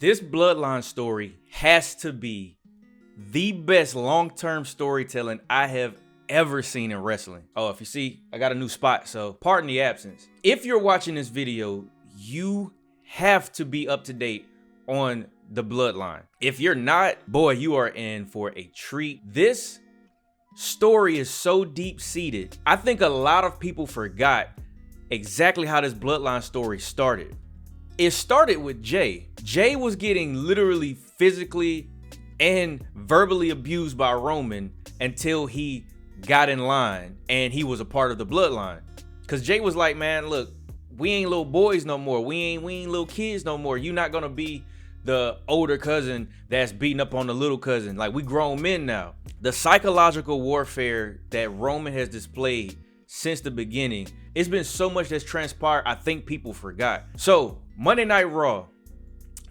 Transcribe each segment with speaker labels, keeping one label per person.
Speaker 1: This Bloodline story has to be the best long-term storytelling I have ever seen in wrestling. Oh, if you see, I got a new spot, so pardon the absence. If you're watching this video, you have to be up to date on the Bloodline. If you're not, boy, you are in for a treat. This story is so deep-seated. I think a lot of people forgot exactly how this Bloodline story started. It started with Jey. Jey was getting literally physically and verbally abused by Roman until he got in line and he was a part of the Bloodline. Cause Jey was like, man, look, we ain't little boys no more. We ain't little kids no more. You're not gonna be the older cousin that's beating up on the little cousin. Like, we grown men now. The psychological warfare that Roman has displayed since the beginning, it's been so much that's transpired, I think people forgot. So Monday Night Raw,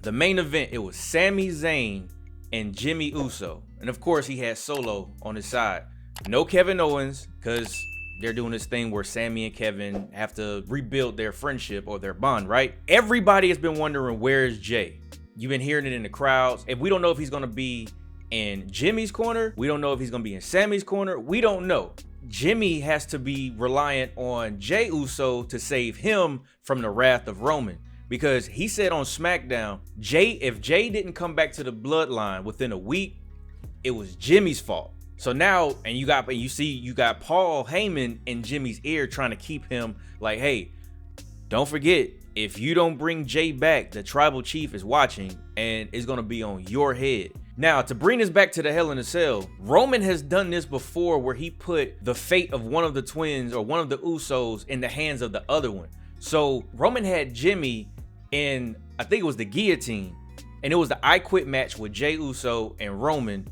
Speaker 1: the main event, it was Sami Zayn and Jimmy Uso. And of course he had Solo on his side. No Kevin Owens, because they're doing this thing where Sami and Kevin have to rebuild their friendship or their bond, right? Everybody has been wondering, where's Jey? You've been hearing it in the crowds. If we don't know if he's gonna be in Jimmy's corner, we don't know if he's gonna be in Sami's corner, we don't know. Jimmy has to be reliant on Jey Uso to save him from the wrath of Roman. Because he said on SmackDown, if Jey didn't come back to the Bloodline within a week, it was Jimmy's fault. So now, and you got Paul Heyman in Jimmy's ear trying to keep him like, hey, don't forget, if you don't bring Jey back, the tribal chief is watching and it's gonna be on your head. Now, to bring this back to the Hell in a Cell, Roman has done this before where he put the fate of one of the twins or one of the Usos in the hands of the other one. So Roman had Jimmy in, I think it was the guillotine, and it was the I Quit match with Jey Uso and Roman.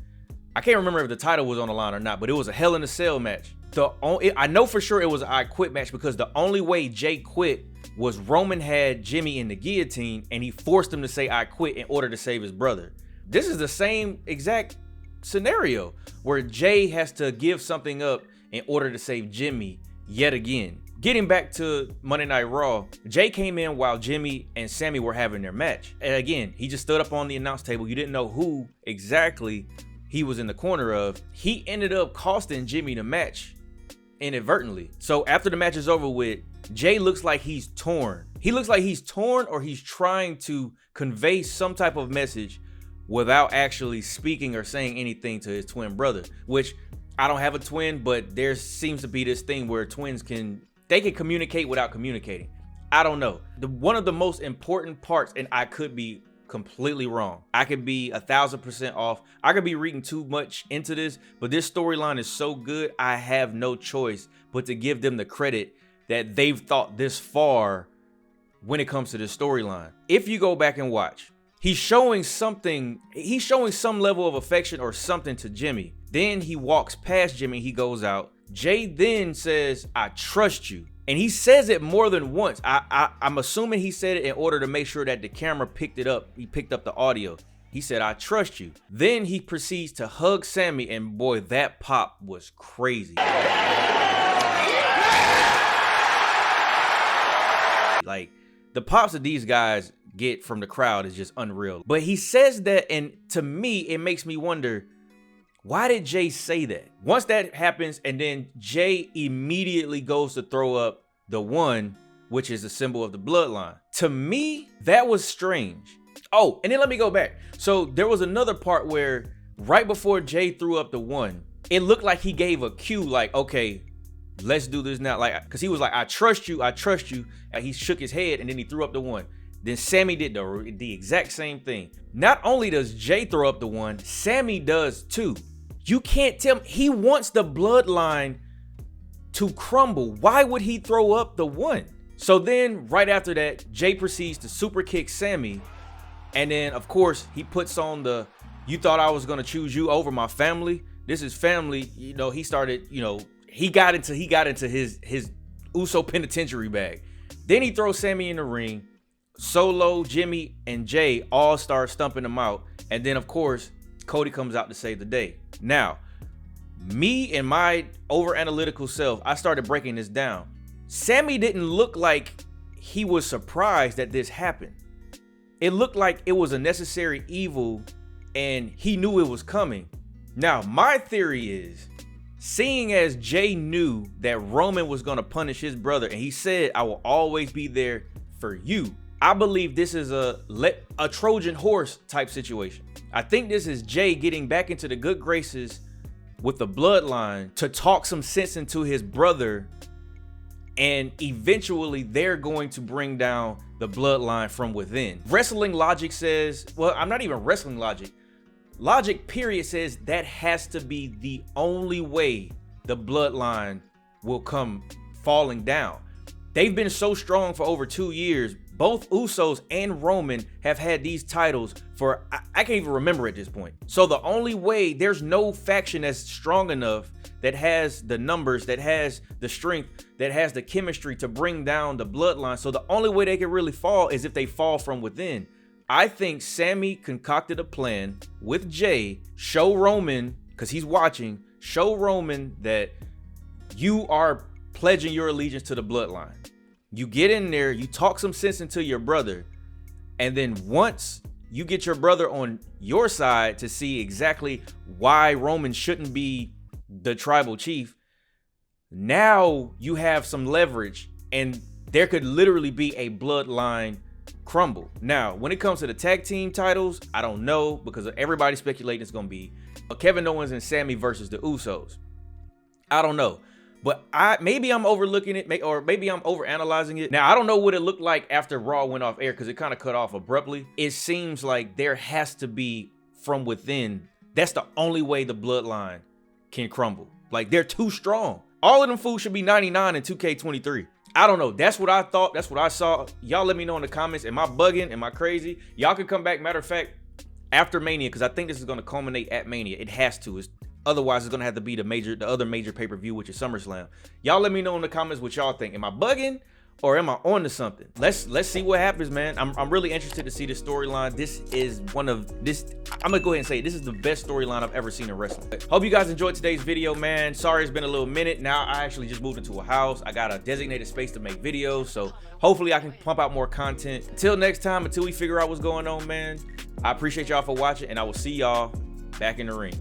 Speaker 1: I can't remember if the title was on the line or not, but it was a Hell in a Cell match. I know for sure it was an I Quit match because the only way Jey quit was Roman had Jimmy in the guillotine and he forced him to say I quit in order to save his brother. This is the same exact scenario where Jey has to give something up in order to save Jimmy yet again. Getting back to Monday Night Raw, Jey came in while Jimmy and Sami were having their match. And again, he just stood up on the announce table. You didn't know who exactly he was in the corner of. He ended up costing Jimmy the match inadvertently. So after the match is over with, Jey looks like he's torn. He looks like he's torn or he's trying to convey some type of message without actually speaking or saying anything to his twin brother, which I don't have a twin, but there seems to be this thing where twins can communicate without communicating. I don't know. One of the most important parts, and I could be completely wrong. I could be 1000% off. I could be reading too much into this, but this storyline is so good, I have no choice but to give them the credit that they've thought this far when it comes to this storyline. If you go back and watch, he's showing some level of affection or something to Jimmy. Then he walks past Jimmy, he goes out. Jey then says, I trust you. And he says it more than once. I'm assuming he said it in order to make sure that the camera picked it up. He picked up the audio. He said, I trust you. Then he proceeds to hug Sami, and boy, that pop was crazy. Like, the pops that these guys get from the crowd is just unreal. But he says that, and to me, it makes me wonder, why did Jey say that? Once that happens, and then Jey immediately goes to throw up the one, which is the symbol of the Bloodline. To me, that was strange. Oh, and then let me go back. So there was another part where right before Jey threw up the one, it looked like he gave a cue, like, okay, let's do this now. Like, because he was like, I trust you, I trust you. And he shook his head and then he threw up the one. Then Sami did the exact same thing. Not only does Jey throw up the one, Sami does too. You can't tell me. He wants the Bloodline to crumble. Why would he throw up the one? So then right after that, Jey proceeds to super kick Sami. And then of course he puts on the, you thought I was gonna choose you over my family? This is family. You know, he started, you know, he got into his Uso penitentiary bag. Then he throws Sami in the ring. Solo, Jimmy, and Jey all start stumping him out. And then of course, Cody comes out to save the day. Now, me and my over analytical self, I started breaking this down. Sami didn't look like he was surprised that this happened. It looked like it was a necessary evil and he knew it was coming. Now, my theory is, seeing as Jey knew that Roman was going to punish his brother and he said, I will always be there for you, I believe this is a Trojan horse type situation. I think this is Jey getting back into the good graces with the bloodline to talk some sense into his brother, and eventually they're going to bring down the bloodline from within. Wrestling logic says, well, I'm not even wrestling logic. Logic period says that has to be the only way the bloodline will come falling down. They've been so strong for over 2 years. Both Usos and Roman have had these titles for, I can't even remember at this point. So the only way, there's no faction that's strong enough, that has the numbers, that has the strength, that has the chemistry to bring down the bloodline. So the only way they can really fall is if they fall from within. I think Sami concocted a plan with Jey, show Roman, because he's watching, show Roman that you are pledging your allegiance to the bloodline. You get in there, you talk some sense into your brother, and then once you get your brother on your side to see exactly why Roman shouldn't be the tribal chief, now you have some leverage and there could literally be a bloodline crumble. Now, when it comes to the tag team titles, I don't know, because everybody's speculating it's going to be Kevin Owens and Sami versus the Usos. I don't know. But maybe I'm overlooking it, or maybe I'm overanalyzing it. Now, I don't know what it looked like after Raw went off air because it kind of cut off abruptly. It seems like there has to be from within. That's the only way the bloodline can crumble. Like, they're too strong. All of them fools should be 99 in 2K23. I don't know. That's what I thought. That's what I saw. Y'all let me know in the comments. Am I bugging? Am I crazy? Y'all can come back. Matter of fact, after Mania, because I think this is going to culminate at Mania. It has to. Otherwise, it's going to have to be the other major pay-per-view, which is SummerSlam. Y'all let me know in the comments what y'all think. Am I bugging or am I on to something? Let's see what happens, man. I'm really interested to see this storyline. This is I'm going to go ahead and say this is the best storyline I've ever seen in wrestling. Hope you guys enjoyed today's video, man. Sorry it's been a little minute. Now I actually just moved into a house. I got a designated space to make videos, so hopefully I can pump out more content. Until next time, until we figure out what's going on, man, I appreciate y'all for watching, and I will see y'all back in the ring.